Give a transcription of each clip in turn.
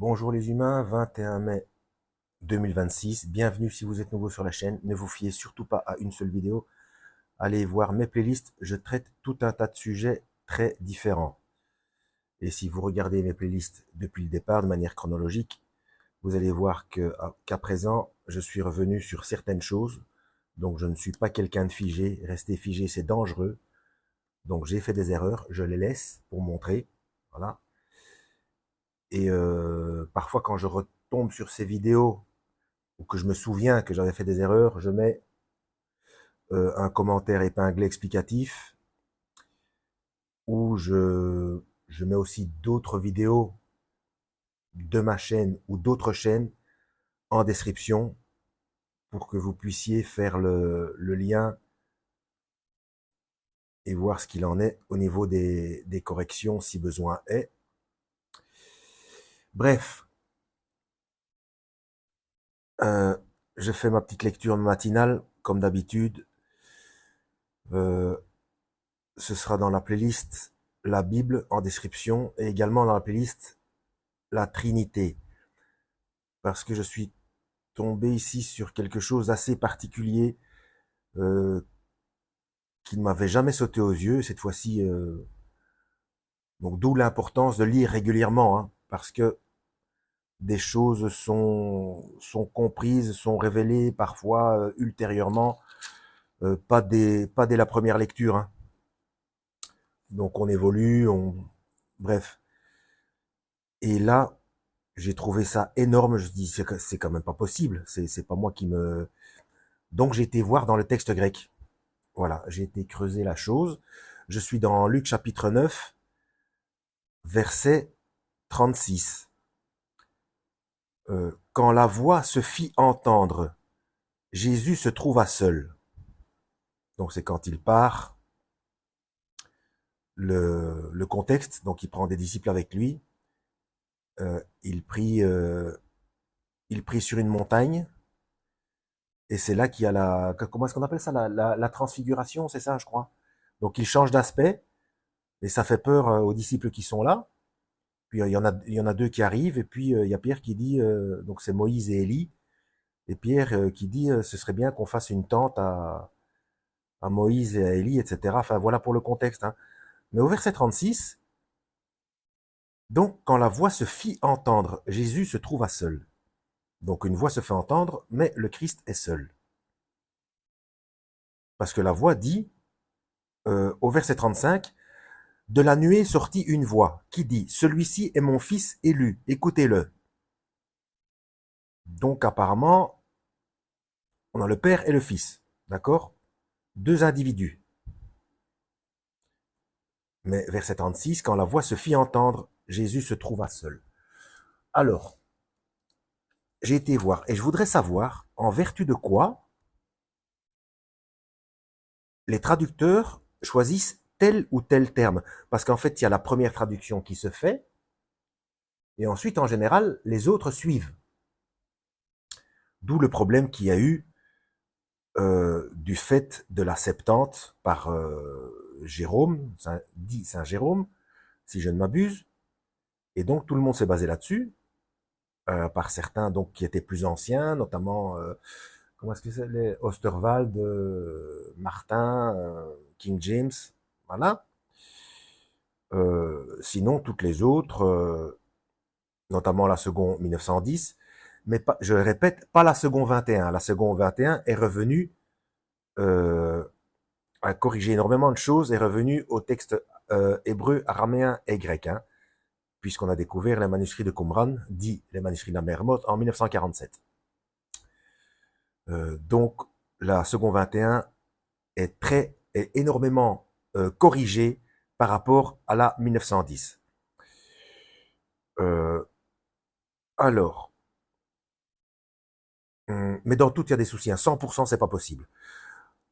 Bonjour les humains, 21 mai 2026, bienvenue si vous êtes nouveau sur la chaîne, ne vous fiez surtout pas à une seule vidéo, allez voir mes playlists, je traite tout un tas de sujets très différents. Et si vous regardez mes playlists depuis le départ de manière chronologique, vous allez voir qu'à présent, je suis revenu sur certaines choses, donc je ne suis pas quelqu'un de figé, rester figé c'est dangereux, donc j'ai fait des erreurs, je les laisse pour montrer, voilà. Et parfois quand je retombe sur ces vidéos, ou que je me souviens que j'avais fait des erreurs, je mets un commentaire épinglé explicatif, ou je mets aussi d'autres vidéos de ma chaîne ou d'autres chaînes en description pour que vous puissiez faire le lien et voir ce qu'il en est au niveau des corrections si besoin est. Bref, euh, je fais ma petite lecture matinale comme d'habitude. Euh, Ce sera dans la playlist la Bible en description et également dans la playlist la Trinité, parce que je suis tombé ici sur quelque chose d'assez particulier euh, qui ne m'avait jamais sauté aux yeux. Cette fois-ci, donc d'où l'importance de lire régulièrement, hein, parce que des choses sont comprises, sont révélées parfois ultérieurement, pas dès la première lecture. Hein. Donc on évolue, bref. Et là, j'ai trouvé ça énorme. Je dis c'est quand même pas possible. C'est pas moi qui me. Donc j'ai été voir dans le texte grec. Voilà, j'ai été creuser la chose. Je suis dans Luc chapitre 9, verset 36. Quand la voix se fit entendre, Jésus se trouva seul. Donc c'est quand il part, le contexte, donc il prend des disciples avec lui, euh, il, prie, euh, il prie sur une montagne, et c'est là qu'il y a comment est-ce qu'on appelle ça, la transfiguration, c'est ça je crois. Donc il change d'aspect, et ça fait peur aux disciples qui sont là. Puis il y en a deux qui arrivent, et puis il y a Pierre qui dit, donc c'est Moïse et Élie, et Pierre qui dit, ce serait bien qu'on fasse une tente à Moïse et à Élie, etc. Enfin voilà pour le contexte. Hein. Mais au verset 36, donc quand la voix se fit entendre, Jésus se trouva seul. Donc une voix se fait entendre, mais le Christ est seul. Parce que la voix dit, au verset 35, de la nuée sortit une voix qui dit, celui-ci est mon fils élu, écoutez-le. Donc apparemment, on a le Père et le Fils, d'accord? Deux individus. Mais verset 36, quand la voix se fit entendre, Jésus se trouva seul. Alors, j'ai été voir et je voudrais savoir en vertu de quoi les traducteurs choisissent tel ou tel terme. Parce qu'en fait, il y a la première traduction qui se fait et ensuite, en général, les autres suivent. D'où le problème qu'il y a eu du fait de la Septante par Jérôme, dit Saint Jérôme, si je ne m'abuse. Et donc, tout le monde s'est basé là-dessus. Par certains donc qui étaient plus anciens, notamment comment est-ce que c'est les Osterwald, Martin, King James, voilà. Sinon toutes les autres, notamment la seconde 1910, mais pas, je répète, pas la seconde 21. La seconde 21 est revenue a corrigé énormément de choses, est revenue au texte hébreu, araméen et grec, hein, puisqu'on a découvert les manuscrits de Qumran, dit les manuscrits de la Mermoth, en 1947. Donc, la seconde 21 est énormément corrigée par rapport à la 1910. Euh, alors, mais dans tout, il y a des soucis. 100%, c'est pas possible.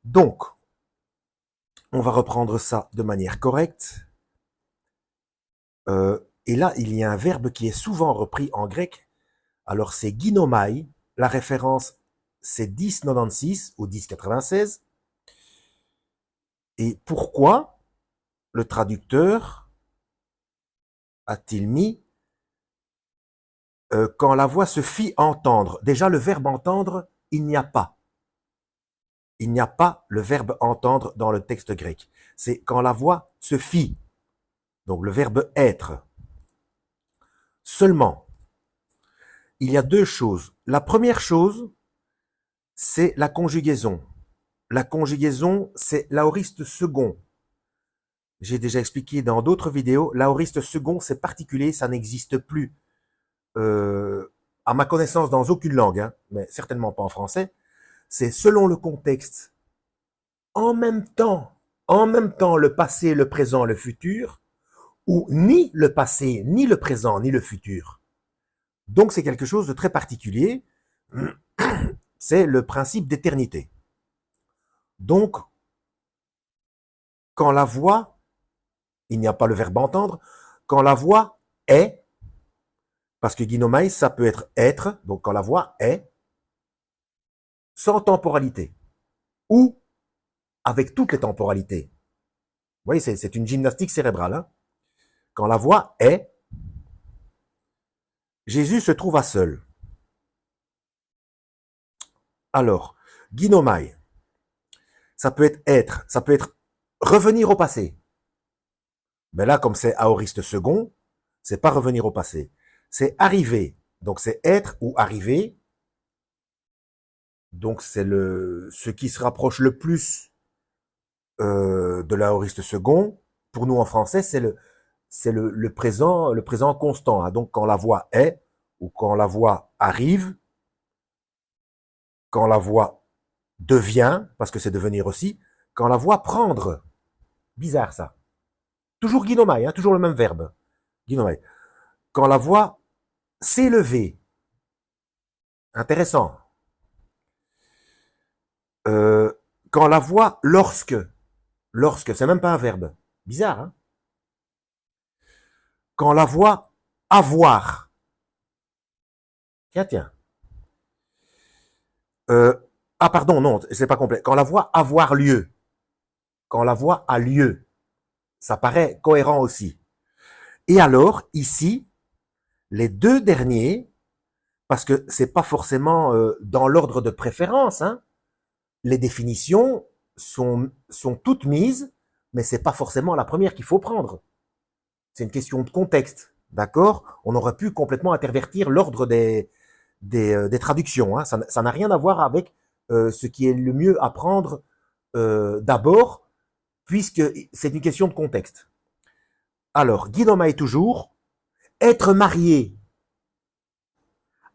Donc, on va reprendre ça de manière correcte. Et là, il y a un verbe qui est souvent repris en grec. Alors, c'est ginomai. La référence, c'est 1096 ou 1096. Et pourquoi le traducteur a-t-il mis quand la voix se fit entendre. Déjà, le verbe entendre, il n'y a pas. Il n'y a pas le verbe entendre dans le texte grec. C'est quand la voix se fit. Donc le verbe être. Seulement, il y a deux choses. La première chose, c'est la conjugaison. La conjugaison, c'est l'aoriste second. J'ai déjà expliqué dans d'autres vidéos, l'aoriste second, c'est particulier, ça n'existe plus. À ma connaissance, dans aucune langue, hein, mais certainement pas en français. C'est selon le contexte, en même temps le passé, le présent, le futur, ou ni le passé, ni le présent, ni le futur. Donc c'est quelque chose de très particulier. C'est le principe d'éternité. Donc, quand la voix, il n'y a pas le verbe entendre, quand la voix est, parce que ginomai, ça peut être, donc quand la voix est, sans temporalité, ou avec toutes les temporalités. Vous voyez, c'est une gymnastique cérébrale. Hein. Quand la voix est, Jésus se trouva seul. Alors, ginomai, ça peut être, ça peut être revenir au passé. Mais là, comme c'est aoriste second, c'est pas revenir au passé. C'est arriver. Donc c'est être ou arriver. Donc c'est ce qui se rapproche le plus de l'aoriste second. Pour nous en français, c'est le présent constant. Hein. Donc quand la voix est ou quand la voix arrive, quand la voix devient, parce que c'est devenir aussi, quand la voix prendre. Bizarre ça. Toujours ginomai, hein, toujours le même verbe. Ginomai. Quand la voix s'élever. Intéressant. Quand la voix lorsque, c'est même pas un verbe. Bizarre, hein? Quand la voix avoir. Tiens. Ah pardon, non, c'est pas complet. Quand la voix avoir lieu. Quand la voix a lieu. Ça paraît cohérent aussi. Et alors, ici, les deux derniers, parce que c'est pas forcément dans l'ordre de préférence, hein, les définitions sont toutes mises, mais c'est pas forcément la première qu'il faut prendre. C'est une question de contexte, d'accord? On aurait pu complètement intervertir l'ordre des traductions. Hein. Ça n'a rien à voir avec ce qui est le mieux à prendre d'abord, puisque c'est une question de contexte. Alors, Guidoma est toujours être marié.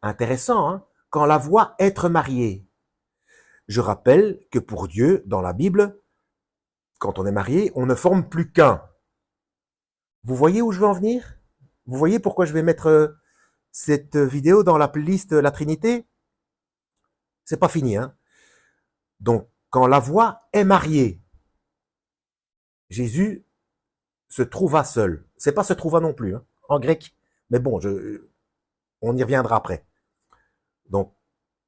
Intéressant, hein? Quand la voix être marié. Je rappelle que pour Dieu, dans la Bible, quand on est marié, on ne forme plus qu'un. Vous voyez où je veux en venir? Vous voyez pourquoi je vais mettre cette vidéo dans la playlist La Trinité? C'est pas fini, hein? Donc, quand la voix est mariée, Jésus se trouva seul. C'est pas se trouva non plus, hein, en grec. Mais bon, on y reviendra après. Donc,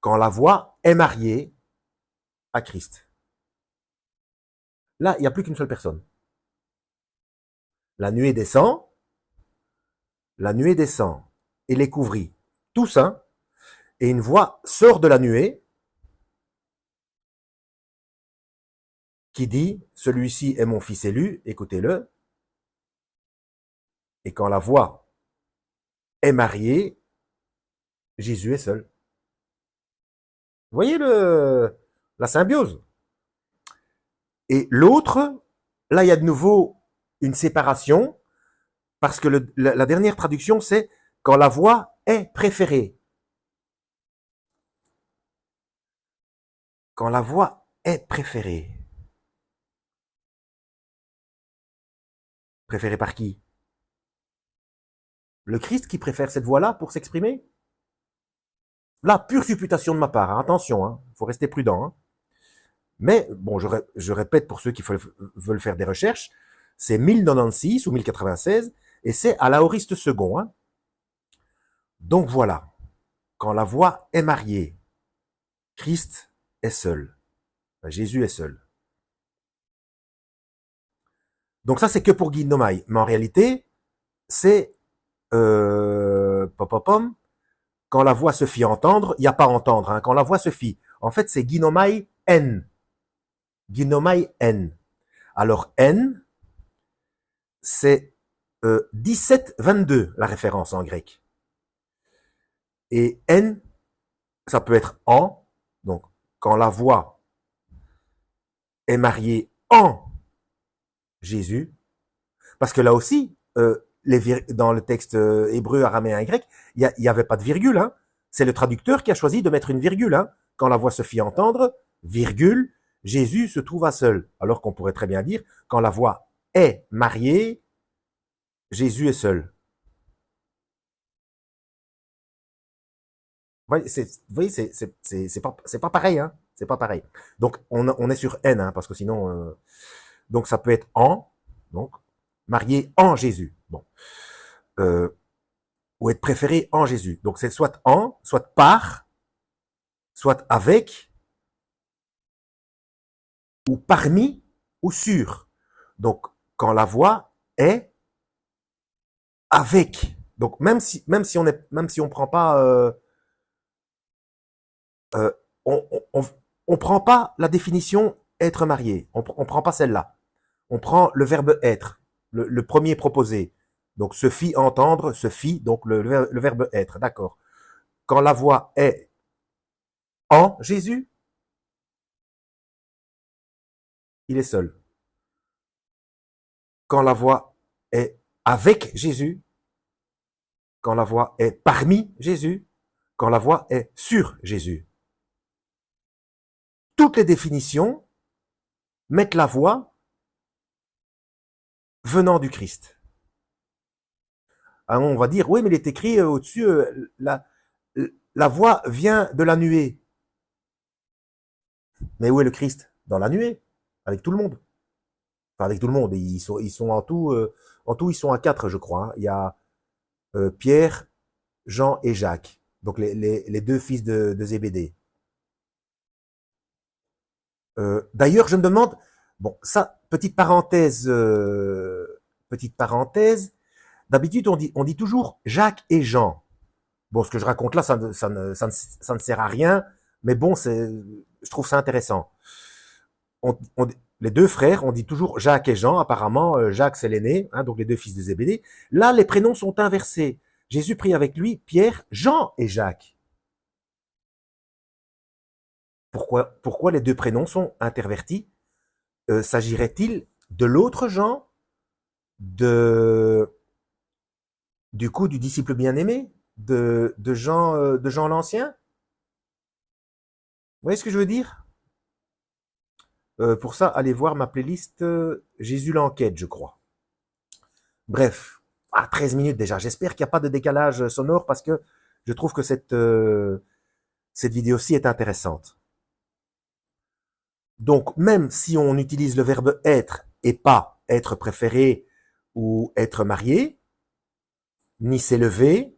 quand la voix est mariée à Christ. Là, il n'y a plus qu'une seule personne. La nuée descend et les couvrit. Tous, hein? Et une voix sort de la nuée qui dit, celui-ci est mon fils élu, écoutez-le. Et quand la voix est mariée, Jésus est seul. Vous voyez la symbiose? Et l'autre, là, il y a de nouveau une séparation, parce que la dernière traduction, c'est quand la voix est préférée. Quand la voix est préférée. Préférée par qui? Le Christ qui préfère cette voix-là pour s'exprimer? Là, pure supputation de ma part, hein. Attention, hein. Faut rester prudent. Hein. Mais, bon, je répète pour ceux qui veulent faire des recherches, c'est 1096 ou 1096, et c'est à l'aoriste second. Hein. Donc voilà, quand la voix est mariée, Christ est seul. Jésus est seul. Donc ça, c'est que pour Guy Nomai. Mais en réalité, c'est quand la voix se fit entendre, il n'y a pas entendre, hein, quand la voix se fit. En fait, c'est ginomai en. Ginomai en. Alors, n, c'est 17-22, la référence en grec. Et n, ça peut être en, donc quand la voix est mariée en Jésus, parce que là aussi, dans le texte hébreu, araméen et grec, il n'y avait pas de virgule. Hein. C'est le traducteur qui a choisi de mettre une virgule. Hein. Quand la voix se fit entendre, virgule, Jésus se trouva seul. Alors qu'on pourrait très bien dire, quand la voix est mariée, Jésus est seul. Vous voyez, c'est pas pareil. Hein. C'est pas pareil. Donc, on est sur N, hein, parce que sinon... donc, ça peut être en, donc, marié en Jésus. Bon. Ou être préféré en Jésus. Donc, c'est soit en, soit par, soit avec, ou parmi, ou sur. Donc, quand la voix est avec. Donc, même si on prend pas, euh, on, on, on prend pas la définition être marié. On prend pas celle-là. On prend le verbe être, le premier proposé. Donc, se fit entendre, se fit, donc le verbe être, d'accord. Quand la voix est en Jésus, il est seul. Quand la voix est avec Jésus, quand la voix est parmi Jésus, quand la voix est sur Jésus. Toutes les définitions mettent la voix venant du Christ. Alors on va dire, oui, mais il est écrit au-dessus, la voix vient de la nuée. Mais où est le Christ? Dans la nuée, avec tout le monde. Enfin, avec tout le monde. Ils sont en tout, ils sont à 4, je crois. Hein. Il y a Pierre, Jean et Jacques. Donc les deux fils de Zébédée. D'ailleurs, je me demande, bon, ça, petite parenthèse, d'habitude, on dit toujours Jacques et Jean. Bon, ce que je raconte là, ça ne sert à rien, mais bon, je trouve ça intéressant. Les deux frères, on dit toujours Jacques et Jean. Apparemment, Jacques, c'est l'aîné, hein, donc les deux fils de Zébédée. Là, les prénoms sont inversés. Jésus prit avec lui Pierre, Jean et Jacques. Pourquoi les deux prénoms sont intervertis? S'agirait-il de l'autre Jean, du coup du disciple bien-aimé, de Jean l'Ancien? Vous voyez ce que je veux dire? Pour ça, allez voir ma playlist Jésus l'enquête, je crois. Bref, 13 minutes déjà. J'espère qu'il n'y a pas de décalage sonore parce que je trouve que cette vidéo-ci est intéressante. Donc, même si on utilise le verbe être et pas être préféré ou être marié, ni s'élever,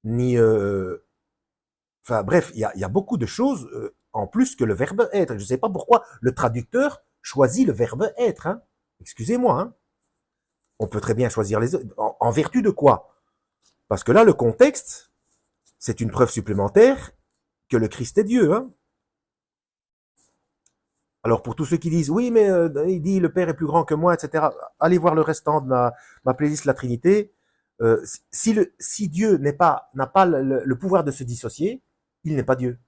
ni... enfin bref, il y a beaucoup de choses en plus que le verbe être. Je ne sais pas pourquoi le traducteur choisit le verbe être. Hein. Excusez-moi. Hein. On peut très bien choisir les autres. En vertu de quoi? Parce que là, le contexte, c'est une preuve supplémentaire que le Christ est Dieu. Hein. Alors pour tous ceux qui disent oui mais il dit le Père est plus grand que moi, etc. Allez voir le restant de ma playlist La Trinité. Si Dieu n'a pas le pouvoir de se dissocier, il n'est pas Dieu.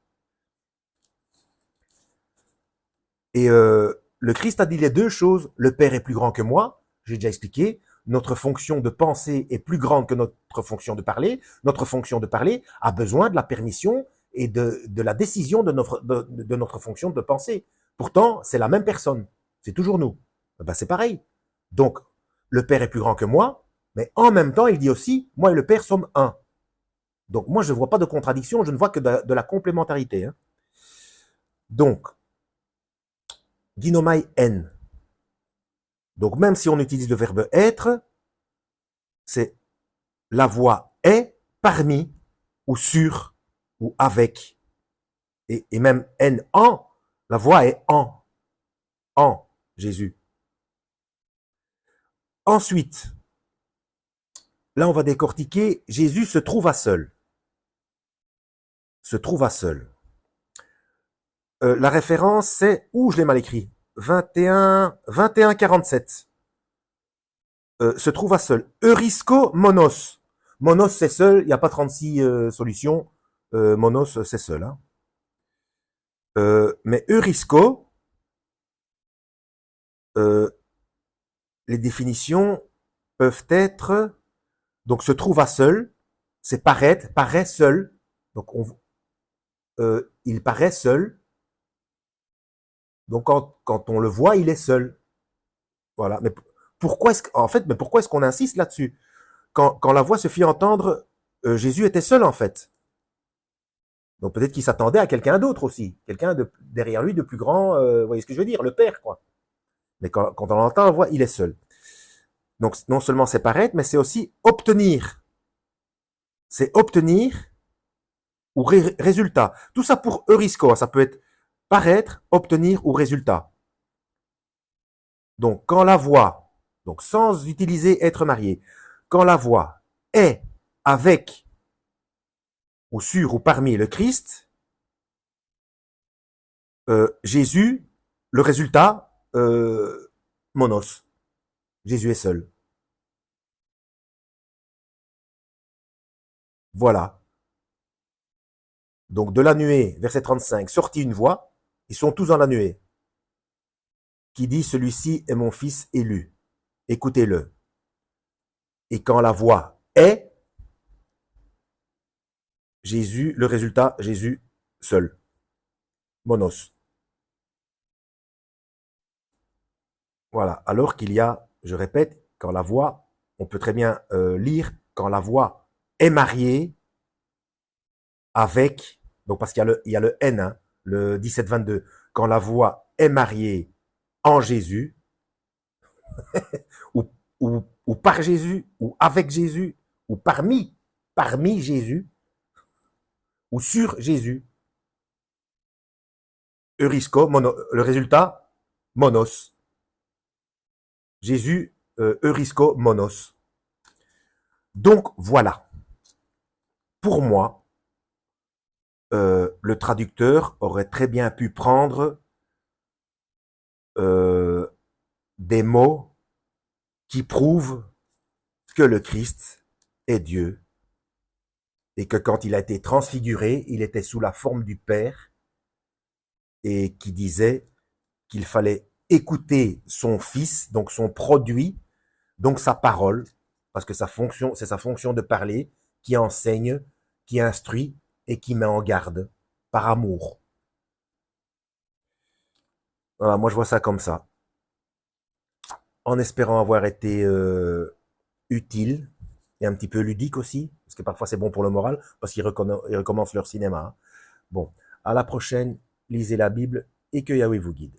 Et le Christ a dit les deux choses. Le Père est plus grand que moi. J'ai déjà expliqué. Notre fonction de penser est plus grande que notre fonction de parler. Notre fonction de parler a besoin de la permission et de la décision de notre fonction de penser. Pourtant, c'est la même personne. C'est toujours nous. Ben, c'est pareil. Donc, le Père est plus grand que moi, mais en même temps, il dit aussi, moi et le Père sommes un. Donc, moi, je ne vois pas de contradiction, je ne vois que de la complémentarité. Hein. Donc, ginomai en. Donc, même si on utilise le verbe être, c'est la voix est parmi, ou sur, ou avec. Et même en, la voix est en Jésus. Ensuite, là, on va décortiquer, Jésus se trouva seul. se trouva seul. La référence, c'est, je l'ai mal écrit, 21-47. Se trouva seul. Eurisco monos. Monos, c'est seul, il n'y a pas 36 solutions. Monos, c'est seul. Hein. Mais eurisco, les définitions peuvent être, donc se trouva seul, c'est paraître, paraît seul. Donc il paraît seul. Donc quand on le voit, il est seul. Voilà. Mais pourquoi est-ce qu'on insiste là-dessus? Quand la voix se fit entendre, Jésus était seul en fait. Donc peut-être qu'il s'attendait à quelqu'un d'autre aussi, quelqu'un derrière lui de plus grand, vous voyez ce que je veux dire, le Père quoi. Mais quand on entend la voix, il est seul. Donc non seulement c'est paraître, mais c'est aussi obtenir. C'est obtenir ou résultat. Tout ça pour eurisco, ça peut être paraître, obtenir ou résultat. Donc quand la voix, donc sans utiliser être marié, quand la voix est avec ou sur ou parmi le Christ, Jésus, le résultat, monos. Jésus est seul. Voilà. Donc de la nuée, verset 35, sortit une voix, ils sont tous dans la nuée, qui dit, celui-ci est mon fils élu, écoutez-le. Et quand la voix est, Jésus, le résultat, Jésus seul. Monos. Voilà. Alors qu'il y a, je répète, quand la voix, on peut très bien lire, quand la voix est mariée avec, donc parce qu'il y a le N, hein, le 17-22, quand la voix est mariée en Jésus, ou, ou par Jésus, ou avec Jésus, ou parmi Jésus, ou sur Jésus. Eurisco, le résultat, monos. Jésus, eurisco, monos. Donc voilà. Pour moi, le traducteur aurait très bien pu prendre des mots qui prouvent que le Christ est Dieu et que quand il a été transfiguré, il était sous la forme du Père et qui disait qu'il fallait écouter son Fils, donc son produit, donc sa parole, parce que c'est sa fonction de parler, qui enseigne, qui instruit et qui met en garde par amour. Voilà, moi je vois ça comme ça. En espérant avoir été utile et un petit peu ludique aussi, parce que parfois c'est bon pour le moral, parce qu'ils recommencent leur cinéma. Hein. Bon, à la prochaine, lisez la Bible et que Yahweh vous guide.